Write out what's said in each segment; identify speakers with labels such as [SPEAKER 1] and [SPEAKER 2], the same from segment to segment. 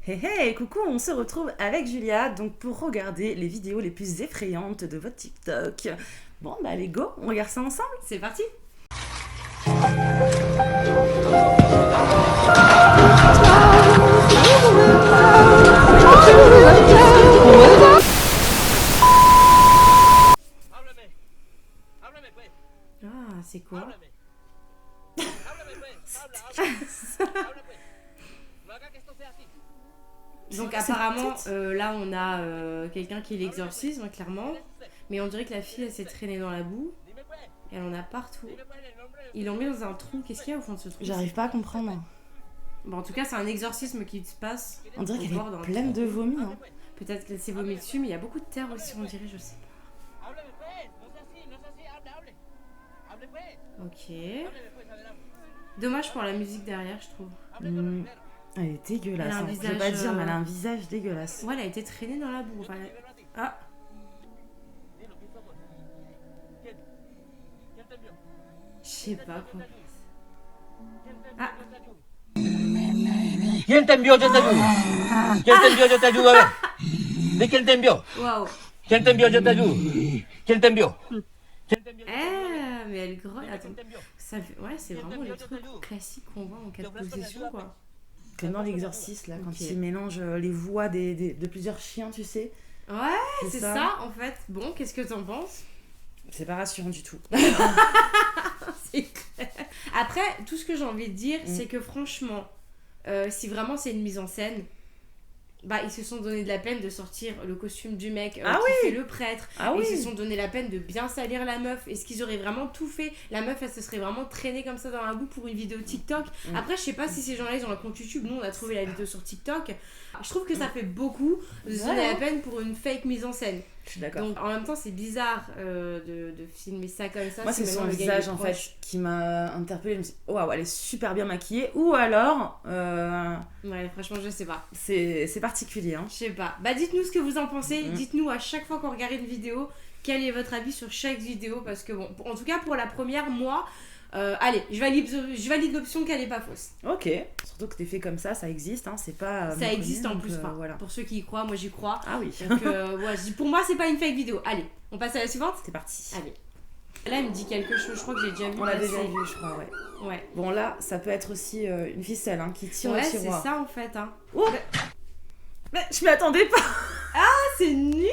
[SPEAKER 1] Hey hey, coucou, on se retrouve avec Julia donc pour regarder les vidéos les plus effrayantes de votre TikTok. Bon bah allez go, on regarde ça ensemble.
[SPEAKER 2] C'est parti. Ah, c'est quoi? Donc apparemment, là on a quelqu'un qui l'exorcisme, clairement. Mais on dirait que la fille, elle s'est traînée dans la boue. Et elle en a partout. Ils l'ont mis dans un trou. Qu'est-ce qu'il y a au fond de ce trou?
[SPEAKER 1] J'arrive pas à comprendre.
[SPEAKER 2] Bon, en tout cas, c'est un exorcisme qui se passe.
[SPEAKER 1] On dirait
[SPEAKER 2] au
[SPEAKER 1] qu'elle
[SPEAKER 2] bord
[SPEAKER 1] est
[SPEAKER 2] d'un
[SPEAKER 1] pleine
[SPEAKER 2] trou.
[SPEAKER 1] de vomi. Hein.
[SPEAKER 2] Peut-être qu'elle s'est vomi dessus, mais il y a beaucoup de terre aussi, on dirait, je sais pas. Ok. Dommage pour la musique derrière, je trouve.
[SPEAKER 1] Elle est dégueulasse.
[SPEAKER 2] Elle a un
[SPEAKER 1] hein. Je
[SPEAKER 2] visage,
[SPEAKER 1] veux pas dire, mais elle a un visage dégueulasse.
[SPEAKER 2] Ouais, elle a été traînée dans la boue. Enfin, ah, je sais pas quoi. Ah,
[SPEAKER 3] ¿Quién te envió? Yo te ayudo. ¿Quién te envió? Yo te ayudo a ver. ¿De quién te envió?
[SPEAKER 2] waouh.
[SPEAKER 3] ¿Quién te envió? Yo te ayudo. ¿Quién te envió?
[SPEAKER 2] Eh, mais elle grogne. Attends. Ça fait... Ouais, c'est vraiment le truc classique qu'on voit en cas de possession, quoi.
[SPEAKER 1] Comme dans l'exorciste là, quand
[SPEAKER 2] Ok.
[SPEAKER 1] il mélange les voix de plusieurs chiens, tu sais.
[SPEAKER 2] Ouais, c'est ça en fait. Bon, qu'est-ce que t'en penses?
[SPEAKER 1] C'est pas rassurant du tout.
[SPEAKER 2] C'est clair. Après, tout ce que j'ai envie de dire, c'est que franchement, si vraiment c'est une mise en scène, bah ils se sont donné de la peine de sortir le costume du mec
[SPEAKER 1] Ah
[SPEAKER 2] qui
[SPEAKER 1] oui.
[SPEAKER 2] fait le prêtre.
[SPEAKER 1] Ah
[SPEAKER 2] Ils
[SPEAKER 1] oui.
[SPEAKER 2] se sont donné la peine de bien salir la meuf. Est-ce qu'ils auraient vraiment tout fait? La meuf, elle se serait vraiment traînée comme ça dans la boue pour une vidéo TikTok. Après, je sais pas si ces gens-là, ils ont un compte YouTube. Nous, on a trouvé la vidéo sur TikTok. Je trouve que ça fait beaucoup de se donner
[SPEAKER 1] Ouais.
[SPEAKER 2] la peine pour une fake mise en scène.
[SPEAKER 1] Je suis d'accord.
[SPEAKER 2] Donc, en même temps, c'est bizarre de filmer ça comme ça.
[SPEAKER 1] Moi,
[SPEAKER 2] si
[SPEAKER 1] c'est son
[SPEAKER 2] maintenant le gars, il
[SPEAKER 1] visage
[SPEAKER 2] est
[SPEAKER 1] en
[SPEAKER 2] proche.
[SPEAKER 1] fait qui m'a interpellée. Je me suis dit, oh, waouh, elle est super bien maquillée. Ou alors,
[SPEAKER 2] Ouais, franchement, je sais pas.
[SPEAKER 1] c'est particulier. Hein.
[SPEAKER 2] Je sais pas. Bah, dites-nous ce que vous en pensez.
[SPEAKER 1] Mhm.
[SPEAKER 2] Dites-nous à chaque fois qu'on regarde une vidéo, quel est votre avis sur chaque vidéo. Parce que, bon, en tout cas, pour la première, moi, allez, je valide l'option qu'elle est pas fausse.
[SPEAKER 1] Ok. Surtout que t'es fait comme ça existe. Hein. C'est pas.
[SPEAKER 2] Ça
[SPEAKER 1] méconnu,
[SPEAKER 2] existe en
[SPEAKER 1] donc,
[SPEAKER 2] plus, enfin,
[SPEAKER 1] voilà.
[SPEAKER 2] pour ceux qui y croient, moi j'y crois.
[SPEAKER 1] Ah oui.
[SPEAKER 2] Donc, ouais, je dis, pour moi, c'est pas une fake vidéo. Allez, on passe à la suivante.
[SPEAKER 1] C'est parti.
[SPEAKER 2] Allez. Là, il me dit quelque chose, je crois que j'ai déjà vu.
[SPEAKER 1] On l'a
[SPEAKER 2] passer.
[SPEAKER 1] déjà vu, je crois, ouais.
[SPEAKER 2] Ouais.
[SPEAKER 1] Bon, là, ça peut être aussi une ficelle hein, qui tire
[SPEAKER 2] Ouais,
[SPEAKER 1] le
[SPEAKER 2] c'est
[SPEAKER 1] tiroir.
[SPEAKER 2] ça en fait. Hein.
[SPEAKER 1] Oh Mais je m'y attendais pas.
[SPEAKER 2] Ah, c'est nul.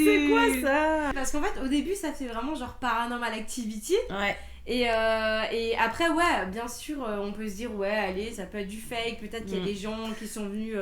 [SPEAKER 1] C'est quoi ça?
[SPEAKER 2] Parce qu'en fait, au début, ça fait vraiment genre Paranormal Activity.
[SPEAKER 1] Ouais.
[SPEAKER 2] Et après, ouais, bien sûr, on peut se dire, ouais, allez, ça peut être du fake. Peut-être qu'il y a des gens qui sont venus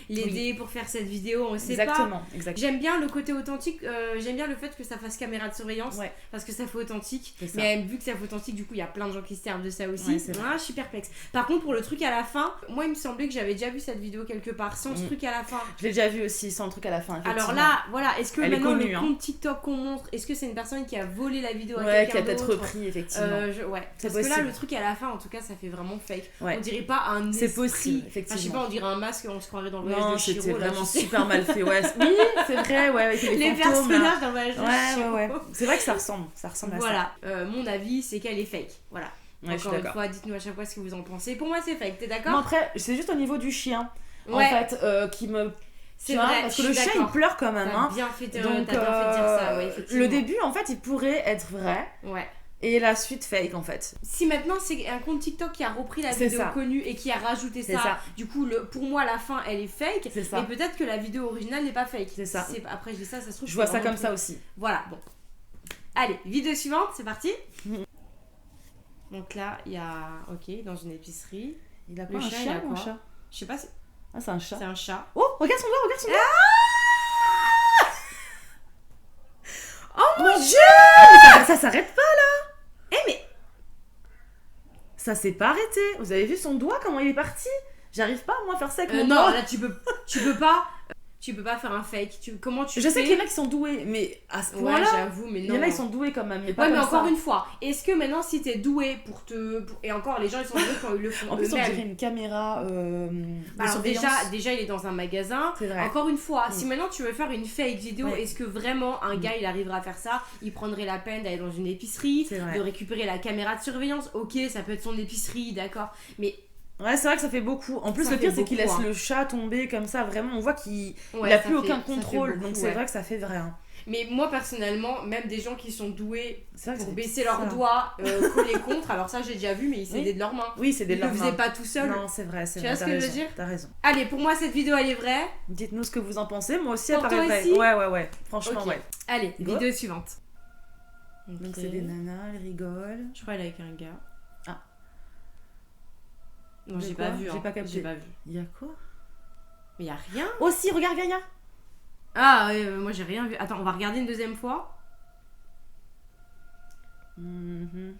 [SPEAKER 2] l'aider pour faire cette vidéo, on sait pas.
[SPEAKER 1] Exactement.
[SPEAKER 2] J'aime bien le côté authentique, j'aime bien le fait que ça fasse caméra de surveillance,
[SPEAKER 1] Ouais.
[SPEAKER 2] parce que ça fait authentique.
[SPEAKER 1] C'est ça.
[SPEAKER 2] Mais vu que ça fait authentique, du coup, il y a plein de gens qui se servent de ça aussi.
[SPEAKER 1] Ouais, c'est vrai.
[SPEAKER 2] Je suis perplexe. Par contre, pour le truc à la fin, moi, il me semblait que j'avais déjà vu cette vidéo quelque part, sans ce truc à la fin.
[SPEAKER 1] Je l'ai déjà vu aussi, sans le truc à la fin.
[SPEAKER 2] Alors
[SPEAKER 1] effectivement.
[SPEAKER 2] là, voilà, est-ce que
[SPEAKER 1] Elle est
[SPEAKER 2] maintenant
[SPEAKER 1] connue,
[SPEAKER 2] le
[SPEAKER 1] hein.
[SPEAKER 2] compte TikTok qu'on montre, est-ce que c'est une personne qui a volé la vidéo à
[SPEAKER 1] Ouais, qui
[SPEAKER 2] quelqu'un
[SPEAKER 1] a peut-être
[SPEAKER 2] d'autre
[SPEAKER 1] repris, effectivement.
[SPEAKER 2] Ouais,
[SPEAKER 1] C'est
[SPEAKER 2] parce que là,
[SPEAKER 1] possible.
[SPEAKER 2] le truc à la fin, en tout cas, ça fait vraiment fake.
[SPEAKER 1] Ouais.
[SPEAKER 2] On dirait pas un
[SPEAKER 1] C'est
[SPEAKER 2] esprit.
[SPEAKER 1] possible,
[SPEAKER 2] Enfin, je sais
[SPEAKER 1] effectivement.
[SPEAKER 2] pas, on dirait un masque, on se croirait dans le voyage
[SPEAKER 1] Non,
[SPEAKER 2] de
[SPEAKER 1] c'était
[SPEAKER 2] Chiro. là,
[SPEAKER 1] vraiment
[SPEAKER 2] tu sais.
[SPEAKER 1] super mal fait. Ouais, oui, c'est vrai, ouais, avec
[SPEAKER 2] Les
[SPEAKER 1] fantômes, là.
[SPEAKER 2] personnages dans le voyage de Chiro.
[SPEAKER 1] Ouais. C'est vrai que ça ressemble à ça.
[SPEAKER 2] Voilà, mon avis, c'est qu'elle est fake. Voilà.
[SPEAKER 1] Ouais, je suis
[SPEAKER 2] Encore une
[SPEAKER 1] d'accord.
[SPEAKER 2] fois, dites-nous à chaque fois ce que vous en pensez. Pour moi, c'est fake, t'es
[SPEAKER 1] Non,
[SPEAKER 2] d'accord?
[SPEAKER 1] après, c'est juste au niveau du chien,
[SPEAKER 2] Ouais,
[SPEAKER 1] en fait, qui me.
[SPEAKER 2] c'est
[SPEAKER 1] tu vois,
[SPEAKER 2] vrai,
[SPEAKER 1] parce
[SPEAKER 2] je
[SPEAKER 1] que le
[SPEAKER 2] suis
[SPEAKER 1] chien, il
[SPEAKER 2] d'accord.
[SPEAKER 1] pleure quand même.
[SPEAKER 2] T'as
[SPEAKER 1] Hein.
[SPEAKER 2] bien fait de
[SPEAKER 1] Donc,
[SPEAKER 2] dire ça, ouais, effectivement.
[SPEAKER 1] le début, en fait, il pourrait être vrai.
[SPEAKER 2] Ouais.
[SPEAKER 1] Et la suite fake, en fait.
[SPEAKER 2] Si maintenant c'est un compte TikTok qui a repris la
[SPEAKER 1] C'est
[SPEAKER 2] vidéo
[SPEAKER 1] ça.
[SPEAKER 2] connue et qui a rajouté
[SPEAKER 1] C'est
[SPEAKER 2] ça,
[SPEAKER 1] ça.
[SPEAKER 2] du coup, pour moi, la fin, elle est fake.
[SPEAKER 1] C'est ça.
[SPEAKER 2] Mais peut-être que la vidéo originale n'est pas fake.
[SPEAKER 1] C'est ça.
[SPEAKER 2] Après, je dis ça se trouve.
[SPEAKER 1] Je
[SPEAKER 2] c'est
[SPEAKER 1] vois ça
[SPEAKER 2] vraiment
[SPEAKER 1] comme ça
[SPEAKER 2] fake.
[SPEAKER 1] aussi.
[SPEAKER 2] Voilà, bon. Allez, vidéo suivante, c'est parti. Donc là, il y a. Ok, dans une épicerie.
[SPEAKER 1] Il a
[SPEAKER 2] Le
[SPEAKER 1] pas un
[SPEAKER 2] chien, il
[SPEAKER 1] chien
[SPEAKER 2] a
[SPEAKER 1] ou un
[SPEAKER 2] quoi?
[SPEAKER 1] chat?
[SPEAKER 2] Je sais pas,
[SPEAKER 1] Ah, c'est un chat.
[SPEAKER 2] c'est un chat.
[SPEAKER 1] Oh, regarde son doigt, regarde son doigt.
[SPEAKER 2] Oh
[SPEAKER 1] Mon dieu! Ça s'arrête pas là!
[SPEAKER 2] Eh, mais.
[SPEAKER 1] Ça s'est pas arrêté. Vous avez vu son doigt, comment il est parti? J'arrive pas moi à faire ça avec mon
[SPEAKER 2] Non,
[SPEAKER 1] doigt.
[SPEAKER 2] là, tu peux pas. Tu peux pas faire un fake. Comment tu
[SPEAKER 1] Je sais
[SPEAKER 2] fais
[SPEAKER 1] qu'il y en a qui sont doués, mais à ce
[SPEAKER 2] Ouais,
[SPEAKER 1] point-là,
[SPEAKER 2] j'avoue, mais
[SPEAKER 1] il
[SPEAKER 2] non.
[SPEAKER 1] y en a qui sont doués quand même. Mais pas
[SPEAKER 2] Ouais, mais
[SPEAKER 1] comme
[SPEAKER 2] encore
[SPEAKER 1] ça.
[SPEAKER 2] une fois, est-ce que maintenant, si t'es doué et encore, les gens, ils sont doués quand ils le font
[SPEAKER 1] En plus, on
[SPEAKER 2] eux-mêmes.
[SPEAKER 1] dirait une caméra de
[SPEAKER 2] Alors
[SPEAKER 1] surveillance.
[SPEAKER 2] déjà, il est dans un magasin.
[SPEAKER 1] C'est vrai.
[SPEAKER 2] Encore une fois, si maintenant tu veux faire une fake vidéo,
[SPEAKER 1] Ouais.
[SPEAKER 2] est-ce que vraiment un gars il arrivera à faire ça? Il prendrait la peine d'aller dans une épicerie,
[SPEAKER 1] C'est vrai.
[SPEAKER 2] de récupérer la caméra de surveillance. Ok, ça peut être son épicerie, d'accord. Mais
[SPEAKER 1] Ouais, c'est vrai que ça fait beaucoup. En plus,
[SPEAKER 2] Ça
[SPEAKER 1] le pire,
[SPEAKER 2] fait
[SPEAKER 1] c'est qu'il
[SPEAKER 2] beaucoup,
[SPEAKER 1] laisse
[SPEAKER 2] hein.
[SPEAKER 1] le chat tomber comme ça. Vraiment, on voit qu'il
[SPEAKER 2] Ouais,
[SPEAKER 1] il a
[SPEAKER 2] ça
[SPEAKER 1] plus
[SPEAKER 2] fait-
[SPEAKER 1] aucun
[SPEAKER 2] ça fait
[SPEAKER 1] contrôle.
[SPEAKER 2] beaucoup,
[SPEAKER 1] Donc, c'est
[SPEAKER 2] ouais.
[SPEAKER 1] vrai que ça fait vrai. Hein.
[SPEAKER 2] Mais moi, personnellement, même des gens qui sont doués
[SPEAKER 1] C'est vrai que
[SPEAKER 2] pour
[SPEAKER 1] c'est
[SPEAKER 2] baisser leurs
[SPEAKER 1] bizarre.
[SPEAKER 2] doigts, coller contre, alors ça, j'ai déjà vu, mais ils s'aidaient
[SPEAKER 1] Oui.
[SPEAKER 2] de leurs mains.
[SPEAKER 1] Oui, c'est des
[SPEAKER 2] Ils le
[SPEAKER 1] larmes.
[SPEAKER 2] faisaient pas tout seul.
[SPEAKER 1] Non, c'est vrai, c'est
[SPEAKER 2] Tu
[SPEAKER 1] vrai.
[SPEAKER 2] vois ce
[SPEAKER 1] t'as
[SPEAKER 2] que je veux
[SPEAKER 1] raison,
[SPEAKER 2] dire
[SPEAKER 1] T'as raison.
[SPEAKER 2] Allez, pour moi, cette vidéo, elle est vraie.
[SPEAKER 1] Dites-nous ce que vous en pensez. Moi aussi,
[SPEAKER 2] Pour
[SPEAKER 1] elle
[SPEAKER 2] toi
[SPEAKER 1] paraît vraie.
[SPEAKER 2] aussi
[SPEAKER 1] Ouais. Franchement,
[SPEAKER 2] Ok.
[SPEAKER 1] ouais.
[SPEAKER 2] Allez,
[SPEAKER 1] Go.
[SPEAKER 2] vidéo suivante.
[SPEAKER 1] Donc,
[SPEAKER 2] Ok.
[SPEAKER 1] c'est des nanas, elles rigolent.
[SPEAKER 2] Je crois qu'elle est avec un gars.
[SPEAKER 1] Ah.
[SPEAKER 2] Non,
[SPEAKER 1] De
[SPEAKER 2] j'ai
[SPEAKER 1] quoi
[SPEAKER 2] pas vu.
[SPEAKER 1] J'ai
[SPEAKER 2] hein.
[SPEAKER 1] pas capté.
[SPEAKER 2] J'ai pas vu.
[SPEAKER 1] Il y a quoi?
[SPEAKER 2] Mais y a rien.
[SPEAKER 1] Oh, si, regarde Gaïa.
[SPEAKER 2] Ah, ouais, moi j'ai rien vu. Attends, on va regarder une deuxième fois.
[SPEAKER 1] Mhm.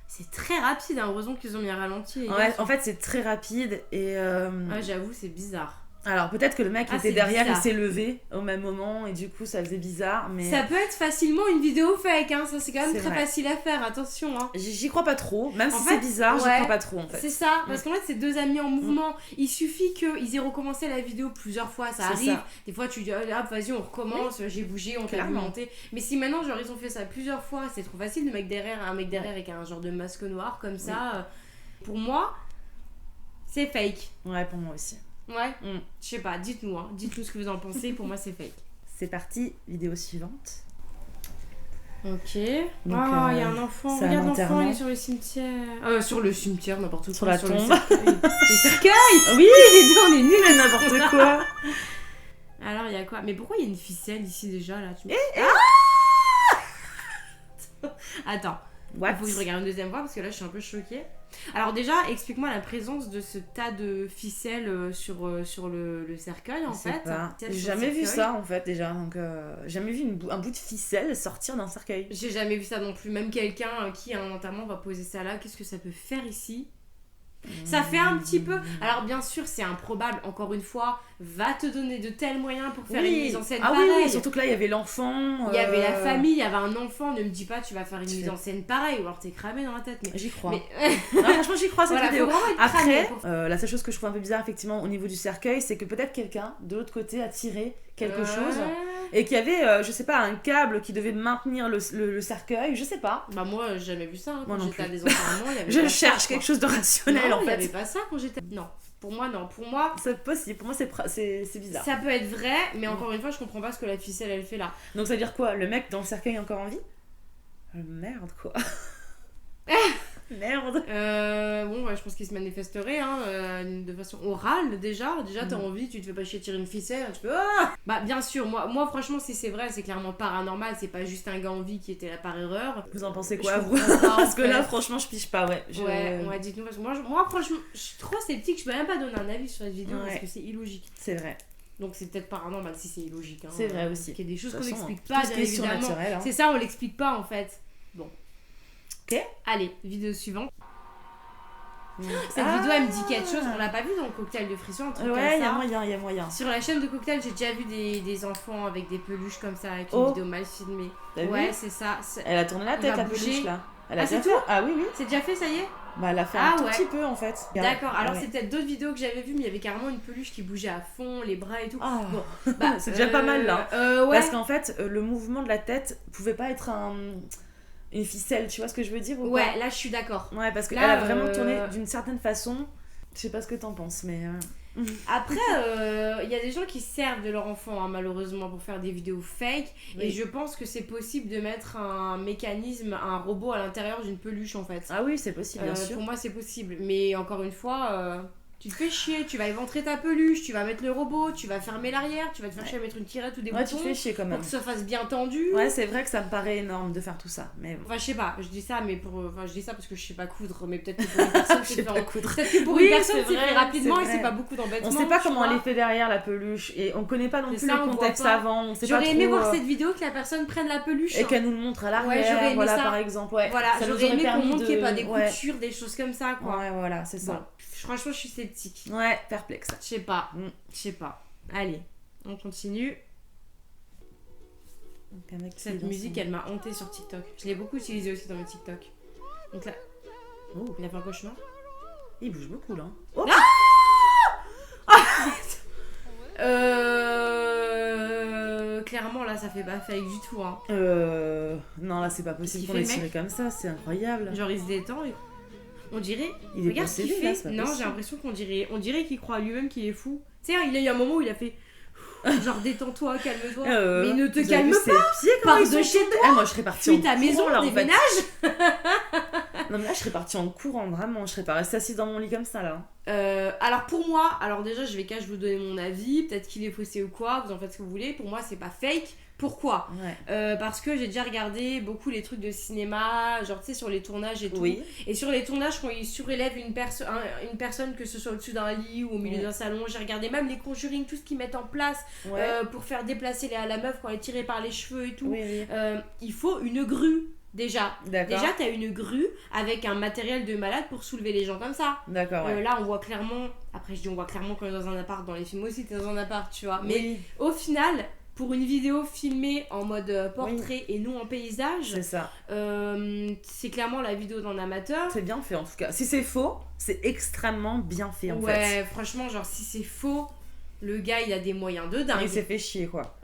[SPEAKER 2] C'est très rapide, hein. Heureusement qu'ils ont mis un ralenti. les
[SPEAKER 1] Ouais,
[SPEAKER 2] gars.
[SPEAKER 1] en fait, c'est très rapide. Et.
[SPEAKER 2] Ouais, j'avoue, c'est bizarre.
[SPEAKER 1] Alors, peut-être que le mec
[SPEAKER 2] Ah,
[SPEAKER 1] était
[SPEAKER 2] c'est
[SPEAKER 1] derrière,
[SPEAKER 2] bizarre.
[SPEAKER 1] il s'est levé au même moment. Et du coup, ça faisait bizarre. Mais.
[SPEAKER 2] Ça peut être facilement une vidéo fake, hein. Ça, c'est quand même
[SPEAKER 1] C'est
[SPEAKER 2] très
[SPEAKER 1] vrai.
[SPEAKER 2] facile à faire, attention, hein.
[SPEAKER 1] J'y crois pas trop. Même
[SPEAKER 2] En
[SPEAKER 1] si
[SPEAKER 2] fait,
[SPEAKER 1] c'est bizarre, j'y
[SPEAKER 2] ouais,
[SPEAKER 1] crois pas trop en fait.
[SPEAKER 2] C'est ça, parce qu'en fait, c'est deux amis en mouvement. Il suffit qu'ils aient recommencé la vidéo plusieurs fois, ça
[SPEAKER 1] C'est
[SPEAKER 2] arrive.
[SPEAKER 1] ça.
[SPEAKER 2] Des fois, tu dis, hop, vas-y, on recommence, j'ai bougé, on t'a vu
[SPEAKER 1] Clairement.
[SPEAKER 2] monter. Mais si maintenant, genre, ils ont fait ça plusieurs fois, c'est trop facile, un mec derrière avec un genre de masque noir comme ça. Pour moi, c'est fake.
[SPEAKER 1] Ouais, pour moi aussi.
[SPEAKER 2] Ouais,
[SPEAKER 1] Mm.
[SPEAKER 2] je sais pas, dites-nous, hein. Dites-nous ce que vous en pensez, pour moi, c'est fake.
[SPEAKER 1] C'est parti, vidéo suivante.
[SPEAKER 2] Ok.
[SPEAKER 1] Donc,
[SPEAKER 2] Ah, il y a un enfant.
[SPEAKER 1] c'est un
[SPEAKER 2] Regarde l'enfant,
[SPEAKER 1] enterrement.
[SPEAKER 2] il est sur le cimetière. Sur le cimetière, n'importe quoi.
[SPEAKER 1] Sur la
[SPEAKER 2] le
[SPEAKER 1] tombe.
[SPEAKER 2] cercueil. Le cercueil.
[SPEAKER 1] Oui,
[SPEAKER 2] Les deux, on est nuls.
[SPEAKER 1] mais n'importe quoi.
[SPEAKER 2] Alors, il y a quoi? Mais pourquoi il y a une ficelle ici déjà là Attends,
[SPEAKER 1] What?
[SPEAKER 2] il faut que je regarde une deuxième fois parce que là je suis un peu choquée. Alors, déjà, explique-moi la présence de ce tas de ficelles sur le cercueil en
[SPEAKER 1] Je sais
[SPEAKER 2] fait.
[SPEAKER 1] pas.
[SPEAKER 2] Ficelles
[SPEAKER 1] J'ai
[SPEAKER 2] sur le
[SPEAKER 1] jamais vu
[SPEAKER 2] cercueil.
[SPEAKER 1] ça en fait déjà. Donc, jamais vu un bout de ficelle sortir d'un cercueil.
[SPEAKER 2] J'ai jamais vu ça non plus. Même quelqu'un qui a un enterrement va poser ça là. Qu'est-ce que ça peut faire ici? Ça fait un petit peu. Alors bien sûr, c'est improbable. Encore une fois, va te donner de tels moyens pour faire une mise en scène
[SPEAKER 1] ah
[SPEAKER 2] pareille.
[SPEAKER 1] oui, surtout que là il y avait l'enfant.
[SPEAKER 2] Il y avait la famille, il y avait un enfant. Ne me dis pas tu vas faire une
[SPEAKER 1] Tu
[SPEAKER 2] mise
[SPEAKER 1] fais-
[SPEAKER 2] en scène pareille ou alors t'es cramé dans la tête. Mais,
[SPEAKER 1] J'y crois.
[SPEAKER 2] mais
[SPEAKER 1] Non, franchement, j'y crois à cette
[SPEAKER 2] voilà,
[SPEAKER 1] vidéo.
[SPEAKER 2] faut vraiment être cramé.
[SPEAKER 1] Après, la seule chose que je trouve un peu bizarre effectivement au niveau du cercueil, c'est que peut-être quelqu'un de l'autre côté a tiré quelque chose et qu'il y avait, je sais pas, un câble qui devait maintenir le cercueil, je sais pas.
[SPEAKER 2] Bah moi j'ai jamais vu ça. Hein.
[SPEAKER 1] Moi
[SPEAKER 2] Quand
[SPEAKER 1] non
[SPEAKER 2] j'étais à
[SPEAKER 1] plus.
[SPEAKER 2] des enterrements, il y avait
[SPEAKER 1] Je
[SPEAKER 2] pas
[SPEAKER 1] cherche
[SPEAKER 2] ça,
[SPEAKER 1] quelque
[SPEAKER 2] quoi.
[SPEAKER 1] chose de rationnel
[SPEAKER 2] Non,
[SPEAKER 1] en
[SPEAKER 2] il y
[SPEAKER 1] fait.
[SPEAKER 2] avait pas ça quand j'étais. Non, pour moi non. Pour moi,
[SPEAKER 1] C'est possible, pour moi c'est bizarre.
[SPEAKER 2] ça peut être vrai, mais encore une fois, je comprends pas ce que la ficelle elle fait là.
[SPEAKER 1] Donc ça veut dire quoi? Le mec dans le cercueil est encore en vie? Merde quoi. Merde.
[SPEAKER 2] Bon, ouais, je pense qu'il se manifesterait hein, de façon orale déjà. Déjà, t'as
[SPEAKER 1] Mm.
[SPEAKER 2] envie, tu te fais pas chier tirer une ficelle, tu fais ah. Bah, bien sûr, moi franchement, si c'est vrai, c'est clairement paranormal, c'est pas juste un gars en vie qui était là par erreur.
[SPEAKER 1] Vous en pensez
[SPEAKER 2] Je
[SPEAKER 1] quoi vous?
[SPEAKER 2] comprends pas, en
[SPEAKER 1] Parce que là
[SPEAKER 2] fait.
[SPEAKER 1] franchement je pige pas, ouais.
[SPEAKER 2] Ouais, dites-nous parce que moi, franchement, je suis trop sceptique, je peux même pas donner un avis sur cette vidéo parce
[SPEAKER 1] Ouais.
[SPEAKER 2] que c'est illogique.
[SPEAKER 1] C'est vrai.
[SPEAKER 2] Donc c'est peut-être paranormal si c'est illogique. Hein.
[SPEAKER 1] C'est vrai aussi.
[SPEAKER 2] Il y a des choses
[SPEAKER 1] De
[SPEAKER 2] qu'on
[SPEAKER 1] toute façon,
[SPEAKER 2] n'explique
[SPEAKER 1] tout
[SPEAKER 2] pas,
[SPEAKER 1] ce qui
[SPEAKER 2] bien
[SPEAKER 1] est
[SPEAKER 2] évidemment.
[SPEAKER 1] surnaturel, hein.
[SPEAKER 2] C'est ça, on l'explique pas en fait. Bon.
[SPEAKER 1] Ok.
[SPEAKER 2] Allez, vidéo suivante. Cette
[SPEAKER 1] Ah.
[SPEAKER 2] vidéo, elle me dit quelque chose, on l'a pas vu dans le cocktail de frisson, un truc
[SPEAKER 1] Ouais,
[SPEAKER 2] comme
[SPEAKER 1] il y
[SPEAKER 2] ça.
[SPEAKER 1] a moyen, il y a moyen.
[SPEAKER 2] Sur la chaîne de cocktail, j'ai déjà vu des enfants avec des peluches comme ça, avec une
[SPEAKER 1] Oh.
[SPEAKER 2] vidéo mal filmée.
[SPEAKER 1] T'as vu?
[SPEAKER 2] Ouais, c'est ça.
[SPEAKER 1] Elle a tourné la
[SPEAKER 2] Elle
[SPEAKER 1] tête
[SPEAKER 2] va
[SPEAKER 1] la
[SPEAKER 2] bouger.
[SPEAKER 1] peluche là. Elle a
[SPEAKER 2] Ah,
[SPEAKER 1] déjà
[SPEAKER 2] c'est
[SPEAKER 1] fait.
[SPEAKER 2] tout
[SPEAKER 1] Ah oui, oui.
[SPEAKER 2] C'est déjà fait, ça y est?
[SPEAKER 1] Bah elle a fait
[SPEAKER 2] Ah,
[SPEAKER 1] un tout
[SPEAKER 2] ouais.
[SPEAKER 1] petit peu en fait.
[SPEAKER 2] D'accord, alors
[SPEAKER 1] ouais.
[SPEAKER 2] c'est peut-être d'autres vidéos que j'avais vues, mais il y avait carrément une peluche qui bougeait à fond, les bras et tout.
[SPEAKER 1] Ah.
[SPEAKER 2] Bon, bah,
[SPEAKER 1] C'est déjà pas mal, là.
[SPEAKER 2] Ouais.
[SPEAKER 1] Parce qu'en fait, le mouvement de la tête pouvait pas être une ficelle, tu vois ce que je veux dire ou
[SPEAKER 2] Ouais, là je suis d'accord.
[SPEAKER 1] pas? Ouais, parce qu'elle
[SPEAKER 2] Là,
[SPEAKER 1] a vraiment tourné d'une certaine façon. Je sais pas ce que t'en penses, mais.
[SPEAKER 2] Après, il y a des gens qui servent de leur enfant, hein, malheureusement, pour faire des vidéos fake.
[SPEAKER 1] Oui.
[SPEAKER 2] Et je pense que c'est possible de mettre un mécanisme, un robot à l'intérieur d'une peluche, en fait.
[SPEAKER 1] Ah oui, c'est possible, bien sûr.
[SPEAKER 2] Pour moi, c'est possible. Mais encore une fois, tu te fais chier. Tu vas éventrer ta peluche, tu vas mettre le robot, tu vas fermer l'arrière, tu vas te faire chier à mettre une tirette ou des
[SPEAKER 1] Ouais, tu
[SPEAKER 2] boutons
[SPEAKER 1] te fais chier quand
[SPEAKER 2] pour
[SPEAKER 1] même.
[SPEAKER 2] que ça fasse bien tendu.
[SPEAKER 1] Ouais, c'est vrai que ça me paraît énorme de faire tout ça. Mais bon.
[SPEAKER 2] Enfin, je sais pas, je dis ça, mais je dis ça parce que je sais pas coudre, mais peut-être que pour une personne,
[SPEAKER 1] Je
[SPEAKER 2] c'est
[SPEAKER 1] sais pas
[SPEAKER 2] différent.
[SPEAKER 1] coudre.
[SPEAKER 2] Peut-être que pour
[SPEAKER 1] Oui,
[SPEAKER 2] une personne,
[SPEAKER 1] c'est
[SPEAKER 2] c'est fait
[SPEAKER 1] vrai,
[SPEAKER 2] rapidement
[SPEAKER 1] c'est
[SPEAKER 2] et
[SPEAKER 1] vrai.
[SPEAKER 2] c'est pas beaucoup d'embêtement.
[SPEAKER 1] On sait pas
[SPEAKER 2] tu
[SPEAKER 1] comment
[SPEAKER 2] vois.
[SPEAKER 1] elle est fait derrière la peluche et on connaît pas non
[SPEAKER 2] C'est
[SPEAKER 1] plus
[SPEAKER 2] ça,
[SPEAKER 1] le
[SPEAKER 2] on voit
[SPEAKER 1] contexte
[SPEAKER 2] pas.
[SPEAKER 1] avant. On sait pas
[SPEAKER 2] J'aurais aimé
[SPEAKER 1] trop,
[SPEAKER 2] voir cette vidéo que la personne prenne la peluche.
[SPEAKER 1] et qu'elle nous le montre à
[SPEAKER 2] Ouais, j'aurais
[SPEAKER 1] l'arrière,
[SPEAKER 2] aimé
[SPEAKER 1] voilà
[SPEAKER 2] ça.
[SPEAKER 1] par exemple. Ouais.
[SPEAKER 2] Voilà,
[SPEAKER 1] Ça nous
[SPEAKER 2] j'aurais
[SPEAKER 1] aurait
[SPEAKER 2] aimé qu'on
[SPEAKER 1] permis
[SPEAKER 2] montre qu'il n'y ait pas des
[SPEAKER 1] ouais.
[SPEAKER 2] coutures, des choses comme ça, quoi.
[SPEAKER 1] Ouais, voilà, c'est
[SPEAKER 2] Bon,
[SPEAKER 1] ça.
[SPEAKER 2] franchement, je suis sceptique.
[SPEAKER 1] Ouais, perplexe.
[SPEAKER 2] Je sais pas.
[SPEAKER 1] Mm.
[SPEAKER 2] Je sais pas. Allez, on continue.
[SPEAKER 1] Donc, un mec qui est
[SPEAKER 2] Cette
[SPEAKER 1] dans
[SPEAKER 2] musique,
[SPEAKER 1] son-
[SPEAKER 2] elle m'a hantée sur TikTok. Je l'ai beaucoup utilisée aussi dans mes TikTok. Donc là,
[SPEAKER 1] Oh,
[SPEAKER 2] il a fait un cauchemar.
[SPEAKER 1] il bouge beaucoup là. Oh,
[SPEAKER 2] Clairement, là, ça fait pas fake du tout, hein.
[SPEAKER 1] non, là c'est pas possible
[SPEAKER 2] Qu'est-ce
[SPEAKER 1] qu'on
[SPEAKER 2] qu'il
[SPEAKER 1] ait
[SPEAKER 2] fait, le
[SPEAKER 1] tiré comme ça, c'est incroyable.
[SPEAKER 2] Genre, il se détend et... On dirait.
[SPEAKER 1] Il est
[SPEAKER 2] Regarde ce qu'il
[SPEAKER 1] possédé, là,
[SPEAKER 2] fait.
[SPEAKER 1] c'est pas
[SPEAKER 2] Non,
[SPEAKER 1] possible.
[SPEAKER 2] j'ai l'impression on dirait qu'il croit à lui-même qu'il est fou. Tu sais, il y a eu un moment où il a fait. Genre détends-toi, calme-toi. Mais ne te
[SPEAKER 1] vous avez
[SPEAKER 2] calme
[SPEAKER 1] vu
[SPEAKER 2] pas.
[SPEAKER 1] ses pieds, comment
[SPEAKER 2] Pars
[SPEAKER 1] ils
[SPEAKER 2] de
[SPEAKER 1] sont
[SPEAKER 2] chez
[SPEAKER 1] tombés.
[SPEAKER 2] toi.
[SPEAKER 1] Ah, moi je serais partie
[SPEAKER 2] Fuis
[SPEAKER 1] en
[SPEAKER 2] ta
[SPEAKER 1] courant,
[SPEAKER 2] maison,
[SPEAKER 1] là, en fait.
[SPEAKER 2] déménage.
[SPEAKER 1] Non mais là je serais partie en courant, vraiment. Je serais pas restée assise dans mon lit comme ça là.
[SPEAKER 2] Alors pour moi, alors déjà je vais vous donner mon avis, peut-être qu'il est faussé ou quoi, vous en faites ce que vous voulez, pour moi c'est pas fake. Pourquoi ?
[SPEAKER 1] Ouais.
[SPEAKER 2] Parce que j'ai déjà regardé beaucoup les trucs de cinéma, genre tu sais sur les tournages et tout.
[SPEAKER 1] Oui.
[SPEAKER 2] Et sur les tournages quand ils surélèvent une personne, que ce soit au-dessus d'un lit ou au milieu d'un salon, j'ai regardé même les Conjuring, tout ce qu'ils mettent en place
[SPEAKER 1] Ouais.
[SPEAKER 2] pour faire déplacer la meuf quand elle est tirée par les cheveux et tout.
[SPEAKER 1] Oui, oui.
[SPEAKER 2] Il faut une grue déjà.
[SPEAKER 1] D'accord.
[SPEAKER 2] Déjà t'as une grue avec un matériel de malade pour soulever les gens comme ça.
[SPEAKER 1] D'accord, ouais.
[SPEAKER 2] Là on voit clairement, après je dis on voit clairement quand on est dans un appart, dans les films aussi t'es dans un appart tu vois, mais
[SPEAKER 1] Oui,
[SPEAKER 2] au final pour une vidéo filmée en mode portrait et non en paysage,
[SPEAKER 1] c'est ça.
[SPEAKER 2] c'est clairement la vidéo d'un amateur.
[SPEAKER 1] C'est bien fait en tout cas. Si c'est faux, c'est extrêmement bien fait en fait.
[SPEAKER 2] Ouais, franchement, genre si c'est faux, le gars il a des moyens de dingue.
[SPEAKER 1] Il s'est fait chier quoi.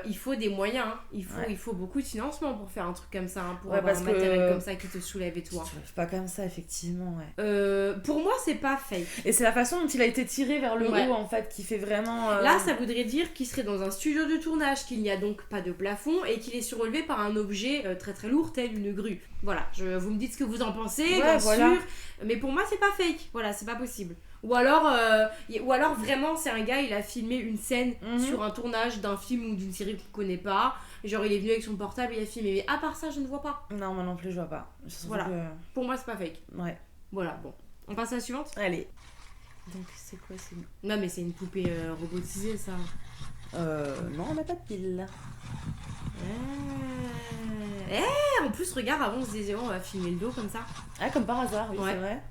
[SPEAKER 2] Il faut des moyens, hein.
[SPEAKER 1] Ouais.
[SPEAKER 2] Il faut beaucoup de financement pour faire un truc comme ça, hein, pour
[SPEAKER 1] Ouais,
[SPEAKER 2] avoir
[SPEAKER 1] parce
[SPEAKER 2] un matériel
[SPEAKER 1] que-
[SPEAKER 2] comme ça qui te soulève et tout. hein.
[SPEAKER 1] Tu te lèves pas comme ça effectivement, ouais.
[SPEAKER 2] Pour moi, c'est pas fake.
[SPEAKER 1] Et c'est la façon dont il a été tiré vers le
[SPEAKER 2] Ouais.
[SPEAKER 1] haut en fait qui fait vraiment.
[SPEAKER 2] Là, ça voudrait dire qu'il serait dans un studio de tournage, qu'il n'y a donc pas de plafond et qu'il est surélevé par un objet très très lourd, tel une grue. Voilà, vous me dites ce que vous en pensez,
[SPEAKER 1] Ouais,
[SPEAKER 2] bien
[SPEAKER 1] voilà.
[SPEAKER 2] sûr. Mais pour moi, c'est pas fake. Voilà, c'est pas possible. Ou alors vraiment, c'est un gars, il a filmé une scène
[SPEAKER 1] Mhm.
[SPEAKER 2] sur un tournage d'un film ou d'une série qu'on connaît pas. Genre, il est venu avec son portable et il a filmé. Mais à part ça, je ne vois pas.
[SPEAKER 1] Non, moi non plus, je vois pas. Surtout
[SPEAKER 2] Voilà. Pour moi, c'est pas fake.
[SPEAKER 1] Ouais.
[SPEAKER 2] Voilà, bon. On passe à la suivante.
[SPEAKER 1] Allez. Donc c'est quoi c'est...
[SPEAKER 2] Non, mais c'est une poupée robotisée, ça.
[SPEAKER 1] Non, on n'a pas de pile.
[SPEAKER 2] En plus, regarde, avant on se disait, oh, on va filmer le dos comme ça.
[SPEAKER 1] Ah, comme par hasard, oui,
[SPEAKER 2] Ouais.
[SPEAKER 1] c'est vrai.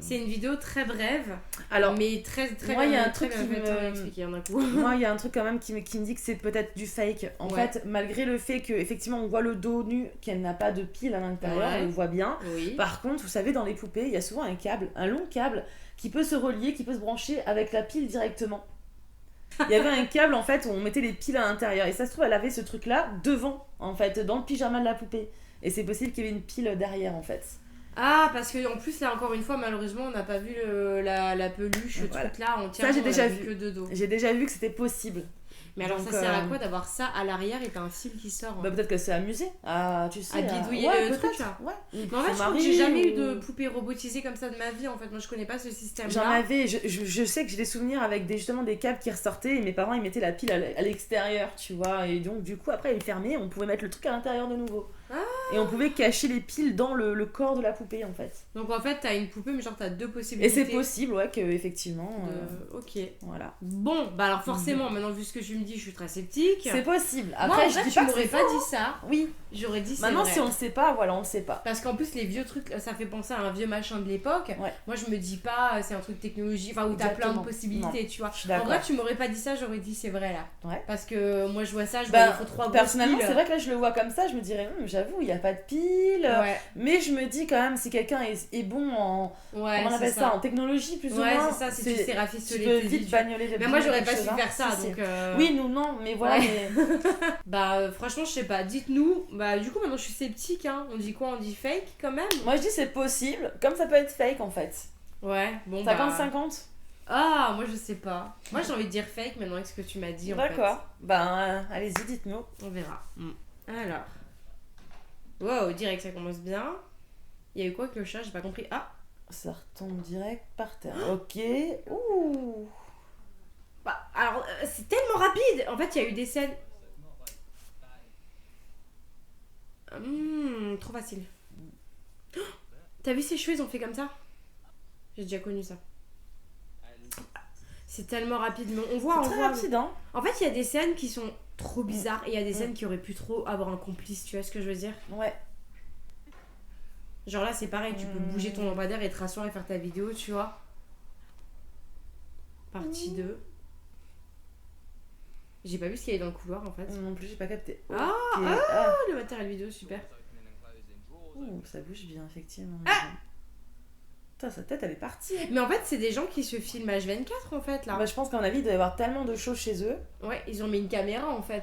[SPEAKER 2] C'est une vidéo très brève,
[SPEAKER 1] Alors,
[SPEAKER 2] mais très
[SPEAKER 1] moi, il y a un
[SPEAKER 2] très
[SPEAKER 1] truc qui
[SPEAKER 2] bien faite,
[SPEAKER 1] me-
[SPEAKER 2] expliqué en un coup.
[SPEAKER 1] moi, il y a un truc quand même qui me dit que c'est peut-être du fake. En
[SPEAKER 2] Ouais.
[SPEAKER 1] fait, malgré le fait qu'effectivement, on voit le dos nu, qu'elle n'a pas de pile à l'intérieur,
[SPEAKER 2] Ouais.
[SPEAKER 1] on le voit bien.
[SPEAKER 2] Oui.
[SPEAKER 1] Par contre, vous savez, dans les poupées, il y a souvent un câble, un long câble, qui peut se relier, qui peut se brancher avec la pile directement. Il y avait un câble en fait où on mettait les piles à l'intérieur. Et ça se trouve, elle avait ce truc-là devant, en fait, dans le pyjama de la poupée. Et c'est possible qu'il y ait une pile derrière, en fait.
[SPEAKER 2] Ah, parce que en plus, là, encore une fois, malheureusement, on n'a pas vu la peluche, ce
[SPEAKER 1] Voilà.
[SPEAKER 2] truc-là entièrement.
[SPEAKER 1] Ça, j'ai déjà
[SPEAKER 2] on a
[SPEAKER 1] vu.
[SPEAKER 2] que de dos.
[SPEAKER 1] J'ai déjà vu que c'était possible.
[SPEAKER 2] Mais alors,
[SPEAKER 1] Donc,
[SPEAKER 2] ça sert à quoi d'avoir ça à l'arrière et t'as un fil qui sort
[SPEAKER 1] Bah, peut-être qu'elle s'est amusée à, tu sais,
[SPEAKER 2] À bidouiller
[SPEAKER 1] ouais,
[SPEAKER 2] le truc,
[SPEAKER 1] peut-être,
[SPEAKER 2] là.
[SPEAKER 1] Ouais.
[SPEAKER 2] Mais en fait, je crois que j'ai jamais eu de poupée robotisée comme ça de ma vie. En fait, moi, je connais pas ce système-là.
[SPEAKER 1] J'en avais, je sais que j'ai des souvenirs avec justement des câbles qui ressortaient et mes parents ils mettaient la pile à l'extérieur, tu vois, et donc du coup après il fermait, on pouvait mettre le truc à l'intérieur de nouveau. Et on pouvait cacher les piles dans le corps de la poupée en fait.
[SPEAKER 2] Donc en fait, t'as une poupée, mais genre t'as deux
[SPEAKER 1] Et
[SPEAKER 2] possibilités.
[SPEAKER 1] c'est possible, ouais, qu'effectivement.
[SPEAKER 2] Ok.
[SPEAKER 1] Voilà.
[SPEAKER 2] Bon, bah alors forcément, maintenant vu ce que tu me dis, je suis très sceptique.
[SPEAKER 1] C'est possible.
[SPEAKER 2] Moi,
[SPEAKER 1] Après,
[SPEAKER 2] en
[SPEAKER 1] je
[SPEAKER 2] vrai,
[SPEAKER 1] dis
[SPEAKER 2] tu
[SPEAKER 1] pas que
[SPEAKER 2] m'aurais
[SPEAKER 1] c'est
[SPEAKER 2] pas
[SPEAKER 1] faux.
[SPEAKER 2] dit ça.
[SPEAKER 1] Oui.
[SPEAKER 2] J'aurais dit c'est
[SPEAKER 1] Maintenant,
[SPEAKER 2] vrai.
[SPEAKER 1] si on le sait pas, voilà, on le sait pas.
[SPEAKER 2] Parce qu'en plus, les vieux trucs, ça fait penser à un vieux machin de l'époque.
[SPEAKER 1] Ouais.
[SPEAKER 2] Moi, je me dis pas, c'est un truc technologique, enfin, où t'as plein de
[SPEAKER 1] Exactement.
[SPEAKER 2] possibilités, tu vois.
[SPEAKER 1] Je suis
[SPEAKER 2] En
[SPEAKER 1] d'accord.
[SPEAKER 2] vrai, tu m'aurais pas dit ça, j'aurais dit c'est vrai là.
[SPEAKER 1] Ouais.
[SPEAKER 2] Parce que moi, je vois ça, je vois,
[SPEAKER 1] Bah,
[SPEAKER 2] il faut 3 grosses
[SPEAKER 1] personnellement,
[SPEAKER 2] piles.
[SPEAKER 1] c'est vrai que là, je le vois comme ça, je me dirais, j'avoue, il n'y a pas de pile.
[SPEAKER 2] Ouais,
[SPEAKER 1] Mais je me dis quand même, si quelqu'un est bon en.
[SPEAKER 2] ouais,
[SPEAKER 1] Comment on
[SPEAKER 2] c'est
[SPEAKER 1] appelle ça, en technologie, plus ou
[SPEAKER 2] Ouais,
[SPEAKER 1] moins.
[SPEAKER 2] c'est ça, si tu sais
[SPEAKER 1] tu
[SPEAKER 2] rafistoler
[SPEAKER 1] peux
[SPEAKER 2] tes
[SPEAKER 1] vite
[SPEAKER 2] vies,
[SPEAKER 1] bagnoler les
[SPEAKER 2] Mais moi, j'aurais
[SPEAKER 1] quelque
[SPEAKER 2] pas su
[SPEAKER 1] chose, hein.
[SPEAKER 2] faire ça,
[SPEAKER 1] Si, si.
[SPEAKER 2] donc.
[SPEAKER 1] Oui, nous, non, mais voilà.
[SPEAKER 2] Ouais.
[SPEAKER 1] Mais...
[SPEAKER 2] Bah, franchement, je sais pas. Dites-nous. Bah, du coup, maintenant, je suis sceptique, hein. On dit quoi? On dit fake quand même?
[SPEAKER 1] Moi, je dis c'est possible, comme ça peut être fake en fait.
[SPEAKER 2] Ouais, bon.
[SPEAKER 1] 50-50.
[SPEAKER 2] Ah, moi, je sais pas. Moi, j'ai envie de dire fake maintenant avec ce que tu m'as dit. En fait.
[SPEAKER 1] D'accord. Ben, allez-y, dites-nous.
[SPEAKER 2] On verra. Alors. Wow, direct, ça commence bien. Il y a eu quoi avec le chat? J'ai pas compris. Ah!
[SPEAKER 1] Ça retombe direct par terre. Ok. Ouh.
[SPEAKER 2] Bah, alors, c'est tellement rapide! En fait, il y a eu des scènes. Trop facile. Oh, t'as vu ses cheveux, ils ont fait comme ça? J'ai déjà connu ça. C'est tellement rapide, mais on voit,
[SPEAKER 1] C'est très rapide, hein.
[SPEAKER 2] En fait, il y a des scènes qui sont trop bizarres et il y a des scènes qui auraient pu trop avoir un complice, tu vois ce que je veux dire?
[SPEAKER 1] Ouais.
[SPEAKER 2] Genre là, c'est pareil, tu peux bouger ton lampadaire et te rasseoir et faire ta vidéo, tu vois. Partie 2. J'ai pas vu ce qu'il y avait dans le couloir en fait.
[SPEAKER 1] Non plus, j'ai pas capté.
[SPEAKER 2] Ah,
[SPEAKER 1] Ok.
[SPEAKER 2] ah, le matériel vidéo, super.
[SPEAKER 1] Ouh, ça bouge bien, effectivement.
[SPEAKER 2] Ah.
[SPEAKER 1] Putain, sa tête, elle est partie.
[SPEAKER 2] Mais en fait, c'est des gens qui se filment H24 en fait là.
[SPEAKER 1] Bah, je pense qu'à mon avis, il doit y avoir tellement de choses chez eux.
[SPEAKER 2] Ouais, ils ont mis une caméra en fait,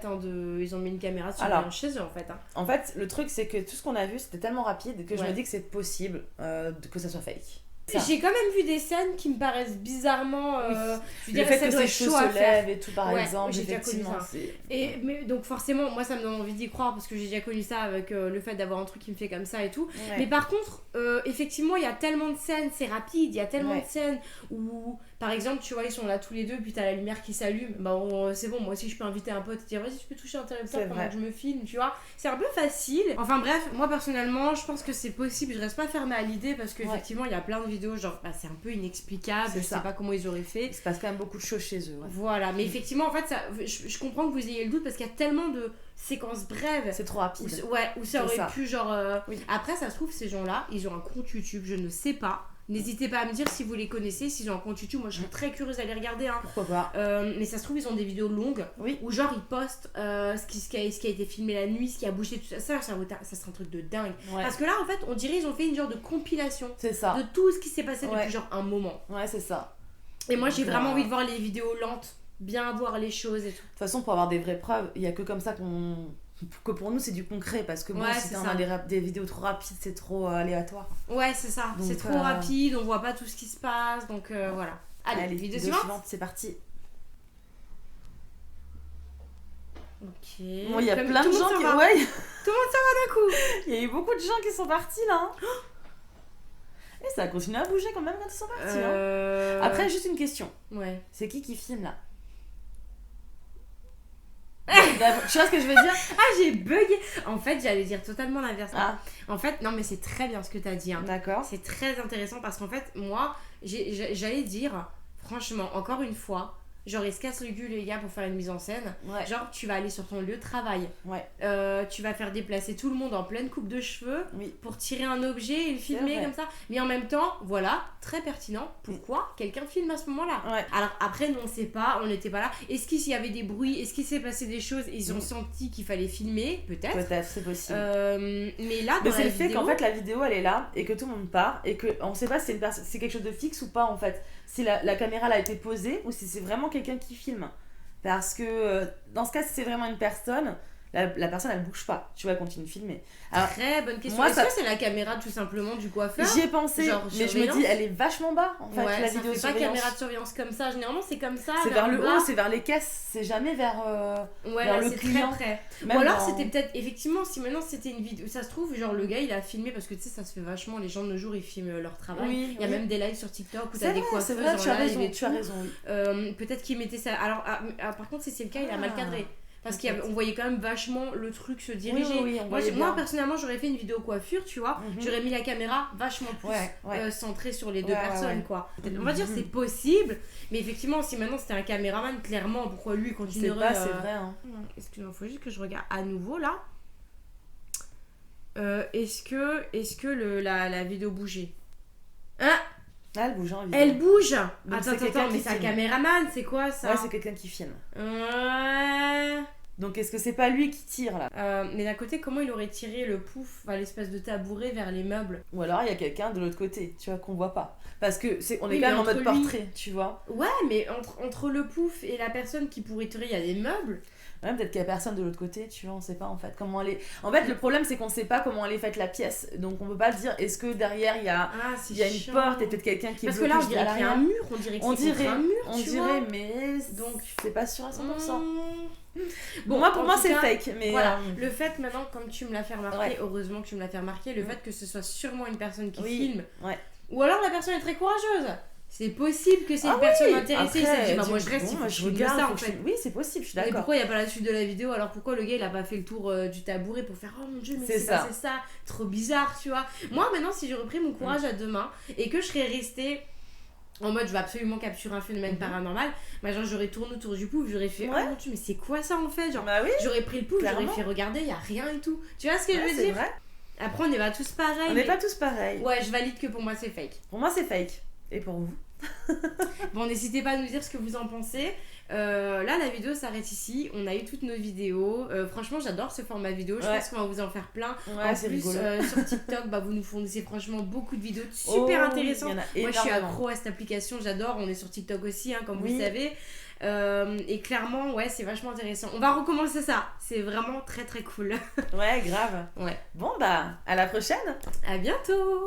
[SPEAKER 2] ils ont mis une caméra de surveillance chez eux en fait.
[SPEAKER 1] En fait, le truc, c'est que tout ce qu'on a vu, c'était tellement rapide que je
[SPEAKER 2] Ouais.
[SPEAKER 1] me dis que c'est possible que ça soit fake.
[SPEAKER 2] J'ai quand même vu des scènes qui me paraissent bizarrement. Je
[SPEAKER 1] Le
[SPEAKER 2] dirais
[SPEAKER 1] fait
[SPEAKER 2] ça
[SPEAKER 1] que
[SPEAKER 2] doit
[SPEAKER 1] ses
[SPEAKER 2] être
[SPEAKER 1] cheveux
[SPEAKER 2] chaud à
[SPEAKER 1] se
[SPEAKER 2] faire.
[SPEAKER 1] lèvent et tout, par
[SPEAKER 2] Ouais,
[SPEAKER 1] exemple,
[SPEAKER 2] j'ai déjà connu
[SPEAKER 1] effectivement,
[SPEAKER 2] ça.
[SPEAKER 1] c'est...
[SPEAKER 2] Mais donc forcément, moi ça me donne envie d'y croire parce que j'ai déjà connu ça avec le fait d'avoir un truc qui me fait comme ça et tout.
[SPEAKER 1] Ouais.
[SPEAKER 2] Mais par contre, effectivement, il y a tellement de scènes, c'est rapide, il y a tellement
[SPEAKER 1] Ouais.
[SPEAKER 2] de scènes où, par exemple, tu vois, ils sont là tous les deux, puis t'as la lumière qui s'allume. Bah, c'est bon, moi aussi je peux inviter un pote et dire vas-y, tu peux toucher un interrupteur
[SPEAKER 1] C'est
[SPEAKER 2] pendant
[SPEAKER 1] vrai.
[SPEAKER 2] que je me filme, tu vois. C'est un peu facile. Enfin bref, moi personnellement, je pense que c'est possible. Je reste pas fermée à l'idée parce qu'effectivement, il y a plein de vidéos, genre, bah, c'est un peu inexplicable,
[SPEAKER 1] C'est
[SPEAKER 2] je
[SPEAKER 1] ça.
[SPEAKER 2] sais pas comment ils auraient fait.
[SPEAKER 1] Il se passe quand même beaucoup de choses chez eux. Ouais.
[SPEAKER 2] Voilà, mais effectivement, en fait, je comprends que vous ayez le doute parce qu'il y a tellement de séquences brèves.
[SPEAKER 1] C'est trop rapide.
[SPEAKER 2] Où ça aurait
[SPEAKER 1] ça.
[SPEAKER 2] pu, genre.
[SPEAKER 1] Oui.
[SPEAKER 2] Après, ça se trouve, ces gens-là, ils ont un compte YouTube, je ne sais pas. N'hésitez pas à me dire si vous les connaissez, s'ils ont un compte YouTube. Moi, je serais très curieuse d'aller regarder. Hein.
[SPEAKER 1] Pourquoi pas.
[SPEAKER 2] Mais ça se trouve, ils ont des vidéos longues
[SPEAKER 1] Oui.
[SPEAKER 2] où, genre, ils postent ce qui a été filmé la nuit, ce qui a bougé, tout ça. Ça serait un truc de dingue.
[SPEAKER 1] Ouais.
[SPEAKER 2] Parce que là, en fait, on dirait ils ont fait une genre de compilation
[SPEAKER 1] C'est ça.
[SPEAKER 2] de tout ce qui s'est passé
[SPEAKER 1] Ouais.
[SPEAKER 2] depuis, genre, un moment.
[SPEAKER 1] Ouais, c'est ça.
[SPEAKER 2] Et moi, j'ai
[SPEAKER 1] Donc,
[SPEAKER 2] vraiment envie de voir les vidéos lentes, bien voir les choses et tout.
[SPEAKER 1] De toute façon, pour avoir des vraies preuves, il y a que comme ça que pour nous c'est du concret parce que bon,
[SPEAKER 2] Ouais,
[SPEAKER 1] si
[SPEAKER 2] c'est
[SPEAKER 1] on
[SPEAKER 2] ça.
[SPEAKER 1] a des vidéos trop rapides, c'est trop aléatoire.
[SPEAKER 2] Ouais, c'est ça.
[SPEAKER 1] Donc,
[SPEAKER 2] C'est trop rapide, on voit pas tout ce qui se passe, donc voilà. Allez, vidéo suivante.
[SPEAKER 1] c'est parti.
[SPEAKER 2] Ok.
[SPEAKER 1] Bon, il y a
[SPEAKER 2] Comme-
[SPEAKER 1] plein
[SPEAKER 2] tout
[SPEAKER 1] de
[SPEAKER 2] le monde
[SPEAKER 1] gens
[SPEAKER 2] s'en
[SPEAKER 1] qui.
[SPEAKER 2] va.
[SPEAKER 1] Ouais,
[SPEAKER 2] Tout le monde s'en va d'un coup.
[SPEAKER 1] il y a eu beaucoup de gens qui sont partis là. Hein. Et ça a continué à bouger quand même quand ils sont partis. Hein. Après, juste une question.
[SPEAKER 2] Ouais.
[SPEAKER 1] C'est qui filme là? Tu vois ce que je veux dire?
[SPEAKER 2] Ah, j'ai bugué. En fait, j'allais dire totalement l'inverse.
[SPEAKER 1] Ah,
[SPEAKER 2] En fait, non, mais c'est très bien ce que t'as dit. Hein.
[SPEAKER 1] d'accord.
[SPEAKER 2] C'est très intéressant parce qu'en fait, moi, j'allais dire, franchement, encore une fois, genre, il se casse le cul, les gars, pour faire une mise en scène.
[SPEAKER 1] Ouais.
[SPEAKER 2] Genre, tu vas aller sur ton lieu de travail.
[SPEAKER 1] Ouais.
[SPEAKER 2] Tu vas faire déplacer tout le monde en pleine coupe de cheveux
[SPEAKER 1] Oui.
[SPEAKER 2] pour tirer un objet et le filmer
[SPEAKER 1] vrai.
[SPEAKER 2] comme ça. Mais en même temps, voilà, très pertinent. Pourquoi quelqu'un filme à ce moment-là?
[SPEAKER 1] Ouais.
[SPEAKER 2] Alors après, nous, on sait pas, on n'était pas là. Est-ce qu'il y avait des bruits? Est-ce qu'il s'est passé des choses? Ils ont senti qu'il fallait filmer? Peut-être.
[SPEAKER 1] Peut-être, c'est possible.
[SPEAKER 2] Mais là,
[SPEAKER 1] Mais
[SPEAKER 2] dans
[SPEAKER 1] c'est
[SPEAKER 2] la
[SPEAKER 1] le fait
[SPEAKER 2] vidéo,
[SPEAKER 1] qu'en fait la vidéo elle est là et que tout le monde part et qu'on sait pas si c'est quelque chose de fixe ou pas en fait. Si la caméra elle a été posée ou si c'est vraiment quelqu'un qui filme. Parce que dans ce cas, si c'est vraiment une personne, la personne elle bouge pas. Tu vois, elle continue de filmer. Alors,
[SPEAKER 2] très bonne question.
[SPEAKER 1] moi,
[SPEAKER 2] Est-ce
[SPEAKER 1] ça-
[SPEAKER 2] que c'est la caméra tout simplement du coiffeur?
[SPEAKER 1] j'y ai pensé,
[SPEAKER 2] Genre
[SPEAKER 1] mais je me
[SPEAKER 2] surveillance.
[SPEAKER 1] dis elle est vachement bas en fait
[SPEAKER 2] Ouais,
[SPEAKER 1] la
[SPEAKER 2] ça
[SPEAKER 1] vidéo
[SPEAKER 2] fait pas
[SPEAKER 1] surveillance.
[SPEAKER 2] caméra de surveillance comme ça. Généralement, c'est comme ça.
[SPEAKER 1] C'est vers le
[SPEAKER 2] bas.
[SPEAKER 1] haut, c'est vers les caisses, c'est jamais vers.
[SPEAKER 2] Ouais,
[SPEAKER 1] vers
[SPEAKER 2] là,
[SPEAKER 1] le
[SPEAKER 2] c'est
[SPEAKER 1] client.
[SPEAKER 2] très près.
[SPEAKER 1] Même
[SPEAKER 2] Ou alors
[SPEAKER 1] dans-
[SPEAKER 2] c'était peut-être, effectivement, si maintenant c'était une vidéo, ça se trouve, genre le gars il a filmé parce que tu sais, ça se fait vachement, les gens de nos jours ils filment leur travail.
[SPEAKER 1] Oui,
[SPEAKER 2] Il y a
[SPEAKER 1] oui.
[SPEAKER 2] même des lives sur TikTok où
[SPEAKER 1] C'est
[SPEAKER 2] t'as des
[SPEAKER 1] vrai, c'est
[SPEAKER 2] coiffeuses
[SPEAKER 1] vrai,
[SPEAKER 2] en
[SPEAKER 1] tu as
[SPEAKER 2] live
[SPEAKER 1] raison,
[SPEAKER 2] et
[SPEAKER 1] tu as
[SPEAKER 2] tout.
[SPEAKER 1] raison. Oui.
[SPEAKER 2] Peut-être qu'il mettait ça. Alors, par contre, si c'est le cas, il a mal
[SPEAKER 1] Ah.
[SPEAKER 2] cadré. Parce
[SPEAKER 1] Peut-être.
[SPEAKER 2] qu'on voyait quand même vachement le truc se diriger.
[SPEAKER 1] Oui, on
[SPEAKER 2] moi,
[SPEAKER 1] voyait
[SPEAKER 2] moi,
[SPEAKER 1] bien.
[SPEAKER 2] personnellement, j'aurais fait une vidéo coiffure, tu vois.
[SPEAKER 1] Mhm.
[SPEAKER 2] J'aurais mis la caméra vachement plus
[SPEAKER 1] Ouais.
[SPEAKER 2] centrée sur les deux
[SPEAKER 1] Ouais,
[SPEAKER 2] personnes,
[SPEAKER 1] ouais.
[SPEAKER 2] quoi. On va dire
[SPEAKER 1] Mhm.
[SPEAKER 2] c'est possible, mais effectivement, si maintenant c'était un caméraman, clairement, pourquoi lui
[SPEAKER 1] Je sais
[SPEAKER 2] continuerait.
[SPEAKER 1] pas, c'est vrai. Hein.
[SPEAKER 2] Excuse-moi, faut juste que je regarde à nouveau là. Est-ce que la vidéo bougeait? Ah,
[SPEAKER 1] Là, elle bouge en vidéo.
[SPEAKER 2] elle bouge.
[SPEAKER 1] Donc, c'est quelqu'un
[SPEAKER 2] Attends, mais
[SPEAKER 1] qui
[SPEAKER 2] c'est un
[SPEAKER 1] filme.
[SPEAKER 2] caméraman, c'est quoi ça?
[SPEAKER 1] Ouais, c'est quelqu'un qui filme.
[SPEAKER 2] Ouais.
[SPEAKER 1] Donc est-ce que c'est pas lui qui tire là?
[SPEAKER 2] Mais d'un côté, comment il aurait tiré le pouf, enfin, l'espèce de tabouret vers les meubles?
[SPEAKER 1] Ou alors il y a quelqu'un de l'autre côté, tu vois, qu'on voit pas. Parce que on est
[SPEAKER 2] Oui,
[SPEAKER 1] quand
[SPEAKER 2] mais
[SPEAKER 1] même en mode
[SPEAKER 2] entre lui-
[SPEAKER 1] portrait, tu vois.
[SPEAKER 2] Ouais, mais entre le pouf et la personne qui pourrait tirer, il y a des meubles.
[SPEAKER 1] Ouais, peut-être qu'il y a personne de l'autre côté, tu vois, on sait pas en fait comment elle est. En fait, le problème c'est qu'on sait pas comment elle est faite la pièce. Donc on peut pas dire est-ce que derrière il y a,
[SPEAKER 2] Ah, c'est
[SPEAKER 1] il y a une
[SPEAKER 2] chiant.
[SPEAKER 1] porte et peut-être quelqu'un qui est
[SPEAKER 2] Parce que
[SPEAKER 1] bloqué
[SPEAKER 2] là, on
[SPEAKER 1] juste
[SPEAKER 2] dirait
[SPEAKER 1] à
[SPEAKER 2] qu'il y a un
[SPEAKER 1] l'arrière.
[SPEAKER 2] mur, on dirait que
[SPEAKER 1] On
[SPEAKER 2] c'est contre
[SPEAKER 1] dirait,
[SPEAKER 2] un mur,
[SPEAKER 1] on
[SPEAKER 2] tu
[SPEAKER 1] dirait,
[SPEAKER 2] vois.
[SPEAKER 1] mais
[SPEAKER 2] Donc,
[SPEAKER 1] c'est pas sûr à 100%.
[SPEAKER 2] Bon,
[SPEAKER 1] Moi pour
[SPEAKER 2] en
[SPEAKER 1] moi
[SPEAKER 2] tout
[SPEAKER 1] c'est
[SPEAKER 2] cas,
[SPEAKER 1] fake, mais
[SPEAKER 2] Voilà, le fait maintenant, comme tu me l'as fait remarquer,
[SPEAKER 1] Ouais.
[SPEAKER 2] heureusement que tu me l'as fait remarquer, le fait que ce soit sûrement une personne qui
[SPEAKER 1] Oui,
[SPEAKER 2] filme,
[SPEAKER 1] ouais.
[SPEAKER 2] ou alors la personne est très courageuse. C'est possible que c'est
[SPEAKER 1] Ah
[SPEAKER 2] une personne
[SPEAKER 1] oui,
[SPEAKER 2] intéressée,
[SPEAKER 1] après,
[SPEAKER 2] il s'est dit, bah
[SPEAKER 1] tu-
[SPEAKER 2] moi je reste,
[SPEAKER 1] bon,
[SPEAKER 2] il faut
[SPEAKER 1] moi,
[SPEAKER 2] que
[SPEAKER 1] je
[SPEAKER 2] je filme
[SPEAKER 1] regarde,
[SPEAKER 2] ça
[SPEAKER 1] faut
[SPEAKER 2] en
[SPEAKER 1] que je
[SPEAKER 2] fait.
[SPEAKER 1] filme. Oui, c'est possible, je suis
[SPEAKER 2] Et
[SPEAKER 1] d'accord.
[SPEAKER 2] pourquoi il n'y a pas la suite de la vidéo? Alors pourquoi le gars il a pas fait le tour du tabouret pour faire oh mon dieu mais
[SPEAKER 1] C'est
[SPEAKER 2] c'est
[SPEAKER 1] ça.
[SPEAKER 2] passé ça, trop bizarre, tu vois. Moi maintenant si j'aurais pris mon courage à deux mains et que je serais restée en mode je veux absolument capturer un phénomène paranormal, bah genre j'aurais tourné autour du pouf, j'aurais fait
[SPEAKER 1] Ouais.
[SPEAKER 2] oh mon dieu mais c'est quoi ça en fait, genre
[SPEAKER 1] Bah oui,
[SPEAKER 2] j'aurais pris le pouf, j'aurais
[SPEAKER 1] Clairement.
[SPEAKER 2] fait regarder, il y a rien et tout. Tu vois ce que je
[SPEAKER 1] ouais,
[SPEAKER 2] veux
[SPEAKER 1] c'est
[SPEAKER 2] dire?
[SPEAKER 1] vrai.
[SPEAKER 2] Après on n'est pas tous pareils.
[SPEAKER 1] On
[SPEAKER 2] mais-
[SPEAKER 1] n'est pas tous pareils.
[SPEAKER 2] Ouais, je valide que pour moi c'est fake.
[SPEAKER 1] Pour moi c'est fake. Et pour vous?
[SPEAKER 2] Bon, n'hésitez pas à nous dire ce que vous en pensez. Là, la vidéo s'arrête ici. On a eu toutes nos vidéos. Franchement, j'adore ce format vidéo. Je pense qu'on va vous en faire plein.
[SPEAKER 1] Ouais,
[SPEAKER 2] En
[SPEAKER 1] c'est
[SPEAKER 2] plus,
[SPEAKER 1] rigolo.
[SPEAKER 2] Sur TikTok, vous nous fournissez franchement beaucoup de vidéos super intéressantes.
[SPEAKER 1] Il y en a
[SPEAKER 2] Moi, je suis
[SPEAKER 1] énormément.
[SPEAKER 2] accro à cette application. J'adore. On est sur TikTok aussi, comme vous
[SPEAKER 1] Oui.
[SPEAKER 2] le savez. Et clairement, ouais, c'est vachement intéressant. On va recommencer ça. C'est vraiment très très cool.
[SPEAKER 1] Ouais, grave.
[SPEAKER 2] Ouais.
[SPEAKER 1] Bon, bah, à la prochaine.
[SPEAKER 2] À bientôt.